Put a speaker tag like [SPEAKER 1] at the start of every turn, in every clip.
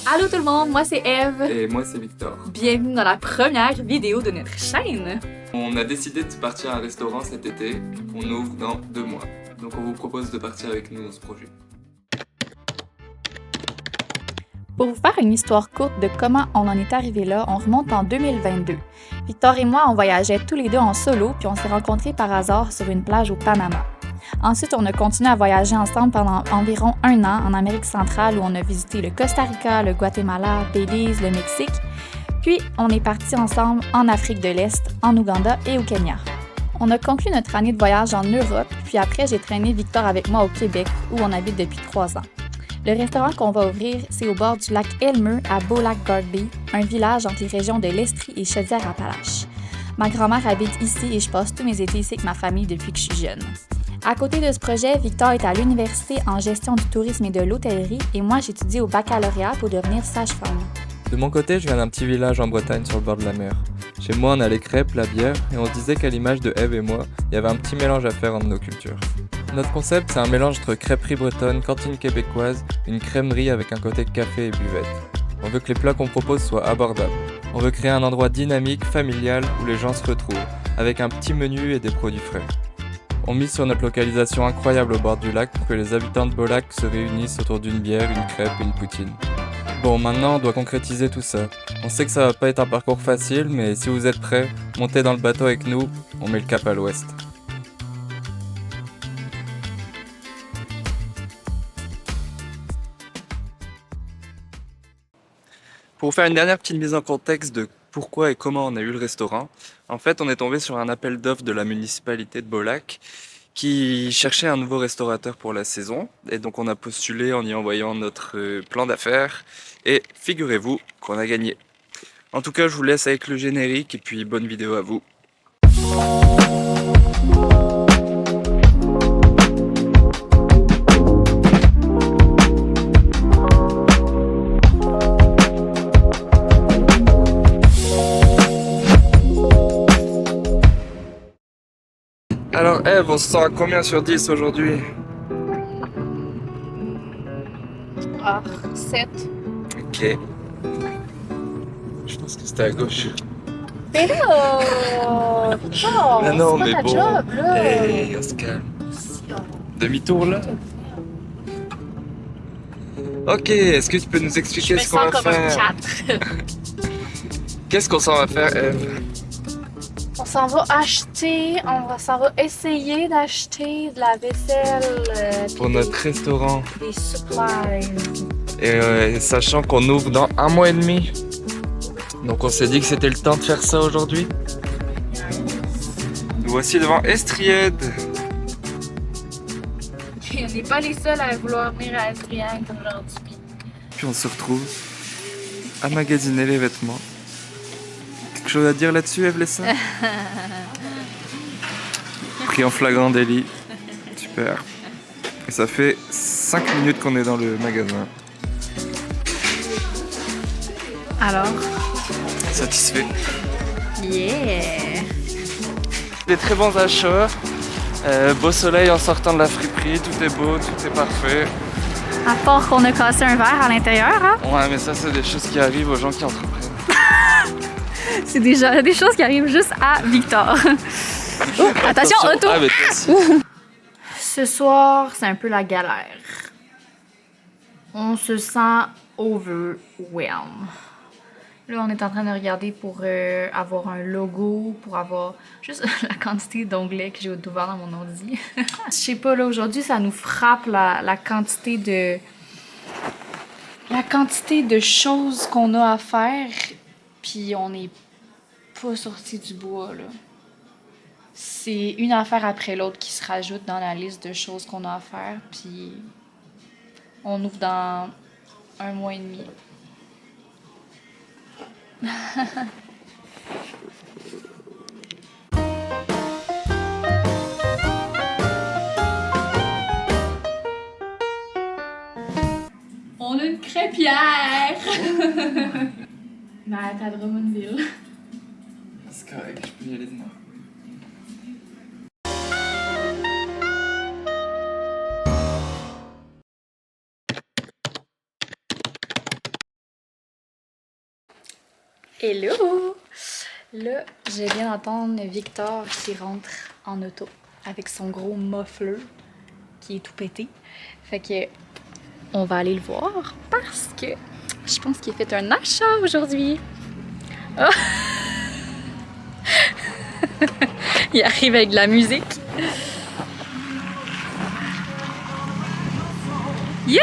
[SPEAKER 1] Allô tout le monde, moi c'est Eve.
[SPEAKER 2] Et moi c'est Victor.
[SPEAKER 1] Bienvenue dans la première vidéo de notre chaîne.
[SPEAKER 2] On a décidé de partir à un restaurant cet été, on ouvre dans 2 mois. Donc on vous propose de partir avec nous dans ce projet.
[SPEAKER 1] Pour vous faire une histoire courte de comment on en est arrivé là, on remonte en 2022. Victor et moi, on voyageait tous les deux en solo, puis on s'est rencontrés par hasard sur une plage au Panama. Ensuite, on a continué à voyager ensemble pendant environ 1 an en Amérique centrale où on a visité le Costa Rica, le Guatemala, Belize, le Mexique. Puis, on est partis ensemble en Afrique de l'Est, en Ouganda et au Kenya. On a conclu notre année de voyage en Europe, puis après, j'ai traîné Victor avec moi au Québec où on habite depuis 3 ans. Le restaurant qu'on va ouvrir, c'est au bord du lac Elmer à Beau-Lac-Gardby, un village entre les régions de l'Estrie et Chaudière-Appalaches. Ma grand-mère habite ici et je passe tous mes étés ici avec ma famille depuis que je suis jeune. À côté de ce projet, Victor est à l'université en gestion du tourisme et de l'hôtellerie et moi j'étudie au baccalauréat pour devenir sage-femme.
[SPEAKER 3] De mon côté, je viens d'un petit village en Bretagne sur le bord de la mer. Chez moi, on a les crêpes, la bière et on se disait qu'à l'image de Eve et moi, il y avait un petit mélange à faire entre nos cultures. Notre concept, c'est un mélange entre crêperie bretonne, cantine québécoise, une crèmerie avec un côté café et buvette. On veut que les plats qu'on propose soient abordables. On veut créer un endroit dynamique, familial, où les gens se retrouvent, avec un petit menu et des produits frais. On mise sur notre localisation incroyable au bord du lac pour que les habitants de Beau-Lac se réunissent autour d'une bière, une crêpe et une poutine. Bon, maintenant on doit concrétiser tout ça. On sait que ça va pas être un parcours facile, mais si vous êtes prêts, montez dans le bateau avec nous, on met le cap à l'ouest. Pour vous faire une dernière petite mise en contexte de pourquoi et comment on a eu le restaurant, en fait on est tombé sur un appel d'offres de la municipalité de Beau-Lac qui cherchait un nouveau restaurateur pour la saison. Et donc on a postulé en y envoyant notre plan d'affaires et figurez-vous qu'on a gagné. En tout cas je vous laisse avec le générique et puis bonne vidéo à vous. Alors Eve, on se sent à combien sur 10 aujourd'hui?
[SPEAKER 1] Ah, 7.
[SPEAKER 3] Ok. Je pense que c'était à gauche.
[SPEAKER 1] Mais là! Victor!
[SPEAKER 3] Ah non,
[SPEAKER 1] c'est
[SPEAKER 3] mais
[SPEAKER 1] pas ta
[SPEAKER 3] bon.
[SPEAKER 1] job, là!
[SPEAKER 3] Hey, on se calme. Demi-tour là? Ok, est-ce que tu peux nous
[SPEAKER 1] Je
[SPEAKER 3] expliquer
[SPEAKER 1] me
[SPEAKER 3] ce qu'on
[SPEAKER 1] sens
[SPEAKER 3] va
[SPEAKER 1] comme un
[SPEAKER 3] faire?
[SPEAKER 1] 4.
[SPEAKER 3] Qu'est-ce qu'on s'en va faire, Eve?
[SPEAKER 1] On s'en va acheter, s'en va essayer d'acheter de la vaisselle
[SPEAKER 3] Pour notre restaurant.
[SPEAKER 1] des supplies.
[SPEAKER 3] Et sachant qu'on ouvre dans 1 mois et demi. Donc on s'est dit que c'était le temps de faire ça aujourd'hui. Nous voici devant Estriède.
[SPEAKER 1] On n'est pas les seuls à vouloir venir à Estriède aujourd'hui.
[SPEAKER 3] Puis on se retrouve à magasiner les vêtements. Quelque chose à dire là-dessus, Eve Lessin? Pris en flagrant délit. Super. Et ça fait 5 minutes qu'on est dans le magasin.
[SPEAKER 1] Alors?
[SPEAKER 3] Satisfait.
[SPEAKER 1] Yeah!
[SPEAKER 3] Des très bons achats. Beau soleil en sortant de la friperie. Tout est beau, tout est parfait.
[SPEAKER 1] À part qu'on a cassé un verre à l'intérieur, hein?
[SPEAKER 3] Ouais, mais ça, c'est des choses qui arrivent aux gens qui entreprennent.
[SPEAKER 1] C'est déjà des choses qui arrivent juste à Victor. Oh, attention, auto!
[SPEAKER 3] Ah, mais toi aussi.
[SPEAKER 1] Ce soir, c'est un peu la galère. On se sent overwhelmed. Là, on est en train de regarder pour avoir un logo, pour avoir juste la quantité d'onglets que j'ai ouvert dans mon ordi. Je sais pas, là, aujourd'hui, ça nous frappe la quantité de choses qu'on a à faire, puis on n'est pas sorti du bois, là. C'est une affaire après l'autre qui se rajoute dans la liste de choses qu'on a à faire, puis on ouvre dans 1 mois et demi. On a une crêpière! Mais elle est à Drummondville.
[SPEAKER 3] C'est correct, je peux y aller demain.
[SPEAKER 1] Hello! Là, je viens d'entendre Victor qui rentre en auto avec son gros muffler qui est tout pété. Fait que on va aller le voir parce que je pense qu'il a fait un achat aujourd'hui. Oh! Il arrive avec de la musique. Youhou!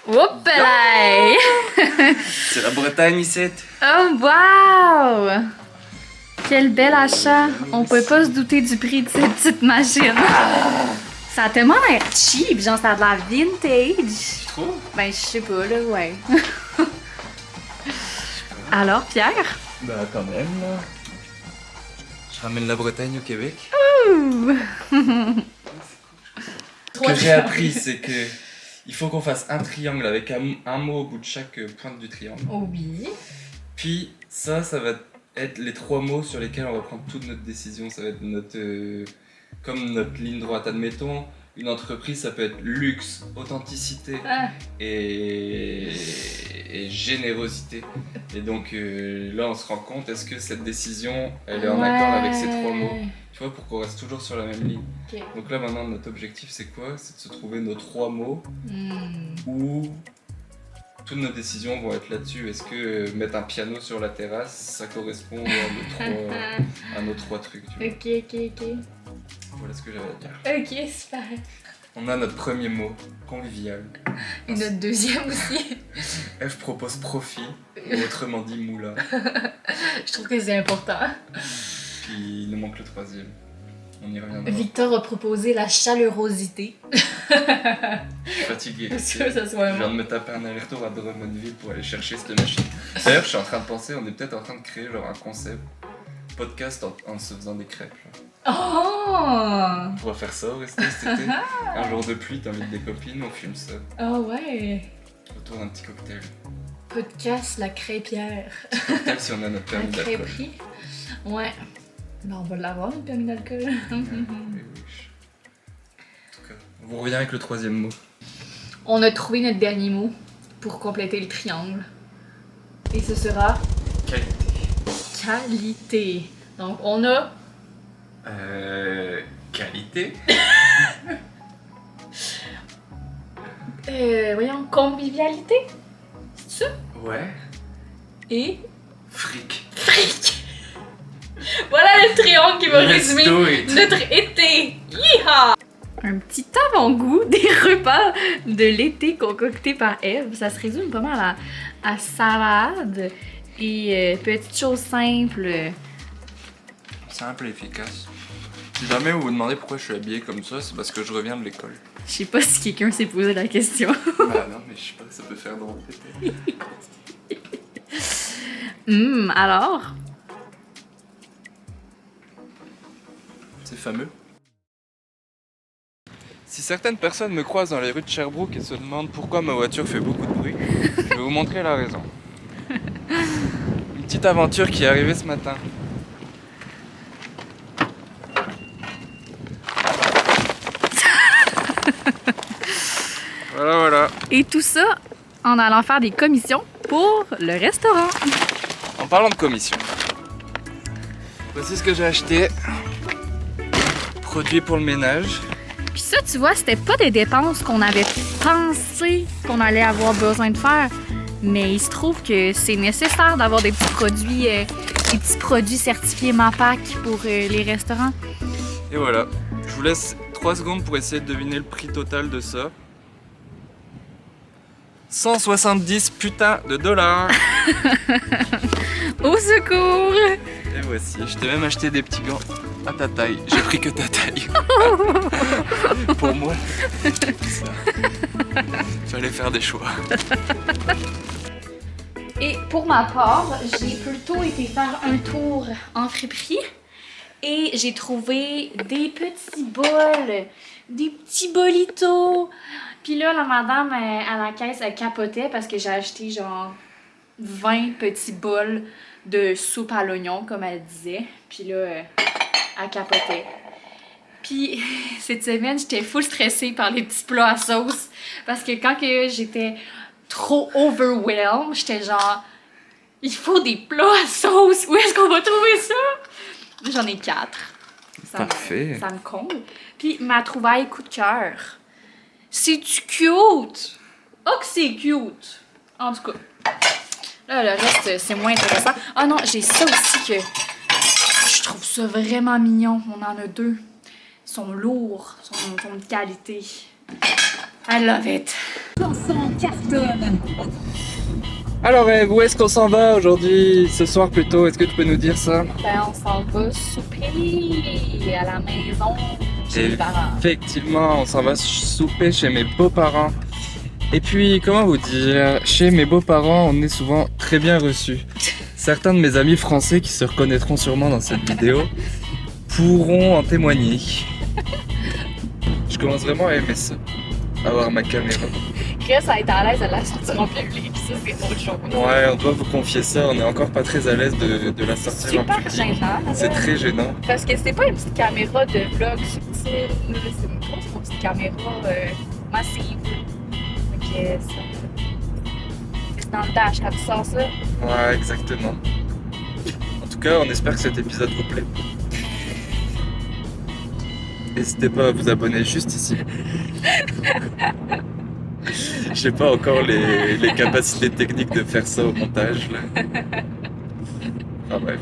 [SPEAKER 1] Hop là!
[SPEAKER 3] C'est la Bretagne ici.
[SPEAKER 1] Oh wow! Quel bel achat! On peut pas se douter du prix de cette petite machine. Ça a tellement l'air cheap, genre ça a de la vintage.
[SPEAKER 3] Tu trouves?
[SPEAKER 1] Ben je sais pas là, ouais. Alors Pierre?
[SPEAKER 3] Bah quand même là. Je ramène la Bretagne au Québec.
[SPEAKER 1] Ouh!
[SPEAKER 3] Ce que j'ai appris, c'est que il faut qu'on fasse un triangle avec un mot au bout de chaque pointe du triangle.
[SPEAKER 1] Oh oui.
[SPEAKER 3] Puis ça va être les 3 mots sur lesquels on va prendre toute notre décision. Ça va être notre comme notre ligne droite. Admettons, une entreprise, ça peut être luxe, authenticité
[SPEAKER 1] Ah.
[SPEAKER 3] et générosité. Et donc là, on se rend compte, est-ce que cette décision, elle est en accord avec ces 3 mots? Tu vois, pour qu'on reste toujours sur la même ligne.
[SPEAKER 1] Ok.
[SPEAKER 3] Donc là, maintenant, notre objectif, c'est quoi? C'est de se trouver nos 3 mots
[SPEAKER 1] Hmm.
[SPEAKER 3] où toutes nos décisions vont être là-dessus. Est-ce que mettre un piano sur la terrasse, ça correspond à nos 3 trucs, tu vois?
[SPEAKER 1] Ok.
[SPEAKER 3] Voilà ce que j'avais à dire.
[SPEAKER 1] Ok, super.
[SPEAKER 3] On a notre premier mot, convivial.
[SPEAKER 1] Et notre deuxième aussi.
[SPEAKER 3] F propose profit, ou autrement dit moula.
[SPEAKER 1] Je trouve que c'est important.
[SPEAKER 3] Puis il nous manque le 3e. On y reviendra.
[SPEAKER 1] Victor a proposé la chaleurosité.
[SPEAKER 3] Je suis fatigué.
[SPEAKER 1] Est-ce que ça soit
[SPEAKER 3] Je viens de me taper un aller-retour à Drummondville pour aller chercher cette machine. D'ailleurs, je suis en train de penser, on est peut-être en train de créer genre un concept podcast en se faisant des crêpes. Genre.
[SPEAKER 1] Oh!
[SPEAKER 3] On pourra faire ça au resto cet été. Un jour de pluie, t'invites des copines, on fume ça.
[SPEAKER 1] Ah ouais!
[SPEAKER 3] Autour d'un petit cocktail.
[SPEAKER 1] Podcast La Crêpière.
[SPEAKER 3] Cocktail si on a notre
[SPEAKER 1] La
[SPEAKER 3] permis d'alcool.
[SPEAKER 1] crêperie. Ouais. Ben, on va l'avoir, notre permis d'alcool.
[SPEAKER 3] Oui. En tout cas, on vous revient avec le 3e mot.
[SPEAKER 1] On a trouvé notre dernier mot pour compléter le triangle. Et ce sera
[SPEAKER 3] Qualité.
[SPEAKER 1] qualité. Donc, on a
[SPEAKER 3] Qualité.
[SPEAKER 1] voyons, convivialité. C'est ça?
[SPEAKER 3] Ouais.
[SPEAKER 1] Et
[SPEAKER 3] Fric.
[SPEAKER 1] fric. Voilà le triangle qui va résumer
[SPEAKER 3] Let's do it.
[SPEAKER 1] notre été. Yeehaw! Un petit avant-goût des repas de l'été concoctés par Eve. Ça se résume pas mal à salade et petites choses simples.
[SPEAKER 3] Simple et efficace. Si jamais vous vous demandez pourquoi je suis habillé comme ça, c'est parce que je reviens de l'école.
[SPEAKER 1] Je sais pas si quelqu'un s'est posé la question.
[SPEAKER 3] Bah non, mais je sais pas, ça peut faire drôle peut-être.
[SPEAKER 1] Alors?
[SPEAKER 3] C'est fameux. Si certaines personnes me croisent dans les rues de Sherbrooke et se demandent pourquoi ma voiture fait beaucoup de bruit, je vais vous montrer la raison. Une petite aventure qui est arrivée ce matin. Voilà.
[SPEAKER 1] Et tout ça en allant faire des commissions pour le restaurant.
[SPEAKER 3] En parlant de commission, voici ce que j'ai acheté. Produit pour le ménage.
[SPEAKER 1] Puis ça, tu vois, c'était pas des dépenses qu'on avait pensé qu'on allait avoir besoin de faire. Mais il se trouve que c'est nécessaire d'avoir des petits produits certifiés MAPAC pour les restaurants.
[SPEAKER 3] Et voilà, je vous laisse 3 secondes pour essayer de deviner le prix total de ça. 170 putains de dollars.
[SPEAKER 1] Au secours!
[SPEAKER 3] Et voici, je t'ai même acheté des petits gants à ta taille. J'ai pris que ta taille. Pour moi, ça. Fallait faire des choix.
[SPEAKER 1] Et pour ma part, j'ai plutôt été faire un tour en friperie et j'ai trouvé des petits bols, des petits bolitos. Puis là, la madame à la caisse, elle capotait parce que j'ai acheté genre 20 petits bols de soupe à l'oignon, comme elle disait. Puis là, elle capotait. Puis cette semaine, j'étais full stressée par les petits plats à sauce parce que quand que j'étais trop overwhelmed. J'étais genre, il faut des plats à sauce. Où est-ce qu'on va trouver ça? J'en ai 4.
[SPEAKER 3] Parfait.
[SPEAKER 1] Ça me comble. Puis ma trouvaille coup de cœur. C'est-tu cute? Oh que c'est cute! En tout cas. Là, le reste, c'est moins intéressant. Ah non, j'ai ça aussi que je trouve ça vraiment mignon. On en a 2. Ils sont lourds, ils sont de qualité. I love it.
[SPEAKER 4] Chanson cartonne.
[SPEAKER 3] Alors Eve, où est-ce qu'on s'en va aujourd'hui, ce soir plutôt? Est-ce que tu peux nous dire ça?
[SPEAKER 1] Ben, on s'en va souper à la maison chez mes parents.
[SPEAKER 3] Effectivement, on s'en va souper chez mes beaux-parents. Et puis, comment vous dire, chez mes beaux-parents, on est souvent très bien reçus. Certains de mes amis français qui se reconnaîtront sûrement dans cette vidéo pourront en témoigner. Je commence vraiment à aimer ça, avoir ma caméra.
[SPEAKER 1] Chris a été à l'aise de la sortir en public, ça c'est autre chose.
[SPEAKER 3] Ouais, on doit vous confier ça, on est encore pas très à l'aise de la sortir en
[SPEAKER 1] Super
[SPEAKER 3] public.
[SPEAKER 1] gênant.
[SPEAKER 3] C'est très gênant.
[SPEAKER 1] Parce que c'est pas une petite caméra de vlog subtile, c'est une grosse petite caméra massive. Donc ça. C'est dans le dash quand tu sors ça.
[SPEAKER 3] Ouais, exactement. En tout cas, on espère que cet épisode vous plaît. N'hésitez pas à vous abonner juste ici. J'ai pas encore les capacités techniques de faire ça au montage. Là. Enfin bref.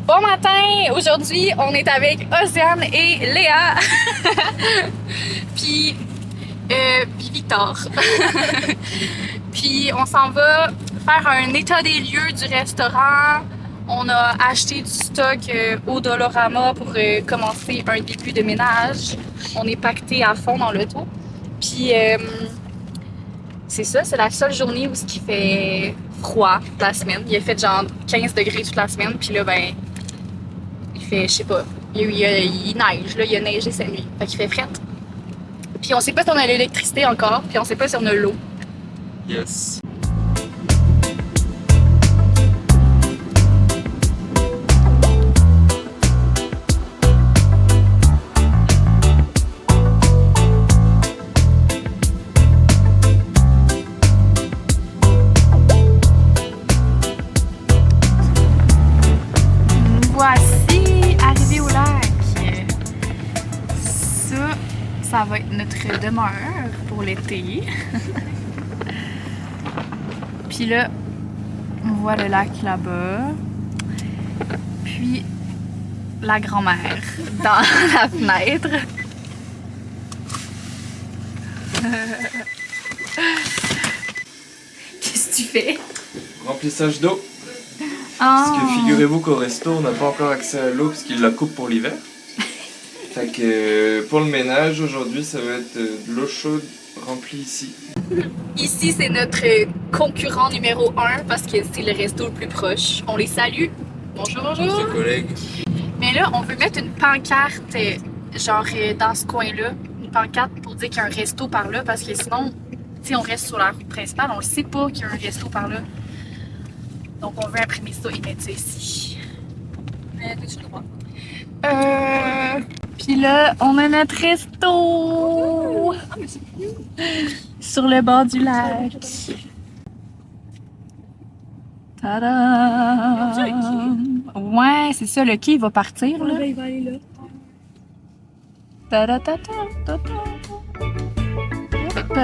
[SPEAKER 1] Bon matin! Aujourd'hui, on est avec Océane et Léa. puis Victor. Puis on s'en va faire un état des lieux du restaurant. On a acheté du stock au Dolorama pour commencer un début de ménage. On est pacté à fond dans l'auto. Puis c'est ça, c'est la seule journée où il fait froid la semaine. Il a fait genre 15 degrés toute la semaine. Puis là, ben, il fait, je sais pas, il neige. Là, il a neigé cette nuit. Fait qu'il fait fret. Puis on sait pas si on a l'électricité encore. Puis on sait pas si on a l'eau.
[SPEAKER 3] Yes.
[SPEAKER 1] Voici, arrivé au lac. Ça va être notre demeure pour l'été. Puis là, on voit le lac là-bas. Puis la grand-mère dans la fenêtre. Qu'est-ce que tu fais?
[SPEAKER 3] Remplissage d'eau. Parce que figurez-vous qu'au resto, on n'a pas encore accès à l'eau parce qu'ils la coupent pour l'hiver. Fait que pour le ménage, aujourd'hui, ça va être de l'eau chaude remplie ici.
[SPEAKER 1] Ici, c'est notre concurrent numéro 1 parce que c'est le resto le plus proche. On les salue. Bonjour, bonjour.
[SPEAKER 3] Nos collègues.
[SPEAKER 1] Mais là, on veut mettre une pancarte, genre dans ce coin-là. Une pancarte pour dire qu'il y a un resto par là parce que sinon, tu sais, on reste sur la route principale, on ne sait pas qu'il y a un resto par là. Donc, on veut imprimer ça et mettre ça ici. Mais tu le droit. Puis là, on a notre resto sur le bord du lac. Tadam! Ouais, c'est ça, le quai va partir là.
[SPEAKER 4] Il va aller là.
[SPEAKER 1] Ta-da-ta-ta-ta-ta. Hop!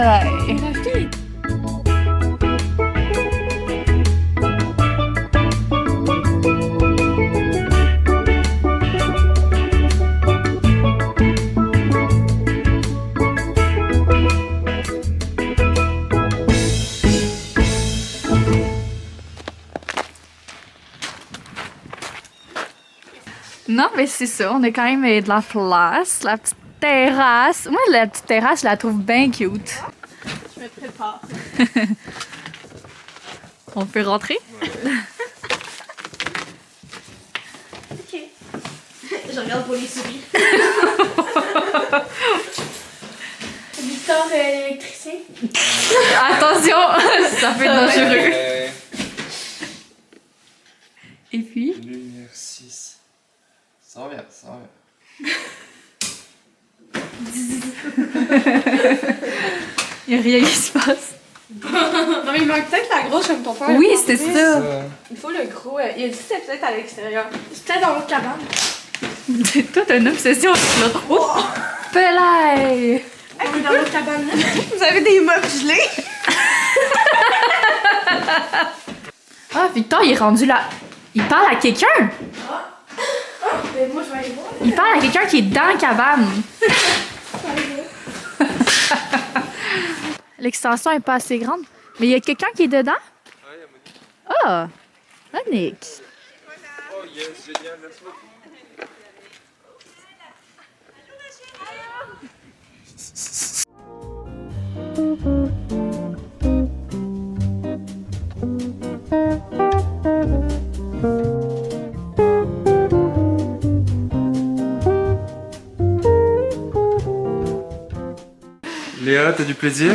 [SPEAKER 1] Non, mais c'est ça, on a quand même de la place, la petite terrasse. Moi, la petite terrasse, je la trouve bien cute.
[SPEAKER 4] Je me prépare.
[SPEAKER 1] On peut rentrer?
[SPEAKER 4] Ok. Je regarde pour les souris. Victor, l'électricien.
[SPEAKER 1] Attention, ça peut être dangereux. Et puis?
[SPEAKER 3] Lumière 6. Ça revient, ça revient.
[SPEAKER 1] Il n'y a rien qui se passe.
[SPEAKER 4] Non, mais il manque peut-être la grosse comme ton père.
[SPEAKER 1] Oui, c'est ça.
[SPEAKER 4] Il faut le gros. Il a dit que c'était peut-être à l'extérieur. C'est peut-être dans l'autre cabane.
[SPEAKER 1] C'est toute une obsession, là. Oh! Pelay!
[SPEAKER 4] Hey, puis dans l'autre cabane, là, vous avez des meubles gelés.
[SPEAKER 1] Ah, Victor, il est rendu là. Il parle à quelqu'un.
[SPEAKER 4] Ben moi, je vais aller voir.
[SPEAKER 1] Il parle à quelqu'un qui est dans la cabane. L'extension est pas assez grande. Mais il y a quelqu'un qui est dedans?
[SPEAKER 3] Ouais, il y a Monique.
[SPEAKER 1] Ah! Monique.
[SPEAKER 3] Oh yes, génial, merci beaucoup. Léa, t'as du plaisir?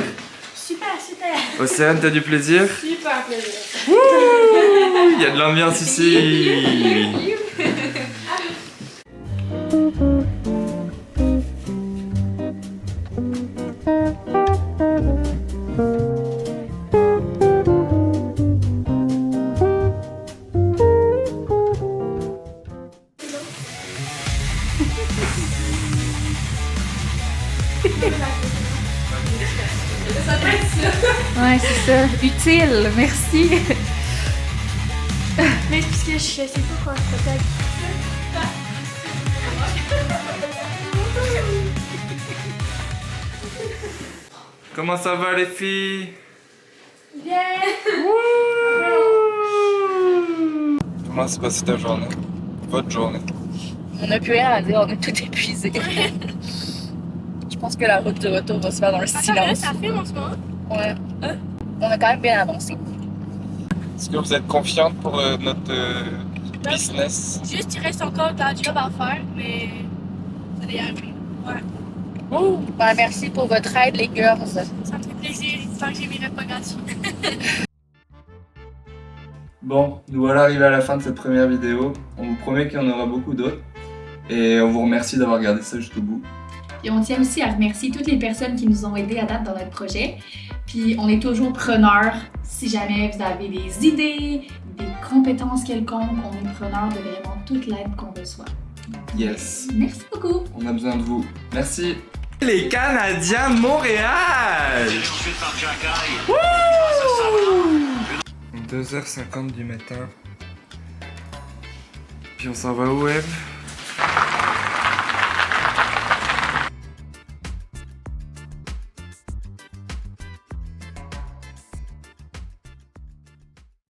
[SPEAKER 4] Super, super.
[SPEAKER 3] Océane, t'as du plaisir?
[SPEAKER 4] Super plaisir.
[SPEAKER 3] Il y a de l'ambiance ici.
[SPEAKER 1] Ouais, c'est ça. Utile, merci.
[SPEAKER 4] Mais parce que je sais pas quoi, peut-être.
[SPEAKER 3] Comment ça va les filles?
[SPEAKER 4] Bien.
[SPEAKER 3] Comment s'est passée ta journée? Votre journée?
[SPEAKER 1] On n'a plus rien à dire, on est tout épuisé. Je pense que la route de retour va se faire dans le silence.
[SPEAKER 4] Ça filme en ce moment.
[SPEAKER 1] Ouais. On a quand même bien avancé.
[SPEAKER 3] Est-ce que vous êtes confiante pour notre business?
[SPEAKER 4] Juste, il reste encore de la job à faire, mais ça va y arriver. Ouais.
[SPEAKER 1] Ben, merci pour votre aide, les girls.
[SPEAKER 4] Ça me fait plaisir. J'espère que j'ai mes repas gratuits.
[SPEAKER 2] Bon, nous voilà arrivés à la fin de cette première vidéo. On vous promet qu'il y en aura beaucoup d'autres. Et on vous remercie d'avoir regardé ça jusqu'au bout.
[SPEAKER 1] Et on tient aussi à remercier toutes les personnes qui nous ont aidés à date dans notre projet. Puis on est toujours preneurs. Si jamais vous avez des idées, des compétences quelconques, on est preneurs de vraiment toute l'aide qu'on reçoit.
[SPEAKER 2] Yes,
[SPEAKER 1] Merci beaucoup!
[SPEAKER 2] on a besoin de vous. Merci.
[SPEAKER 3] Les Canadiens de Montréal! 2h50 du matin. Puis on s'en va où, Eve?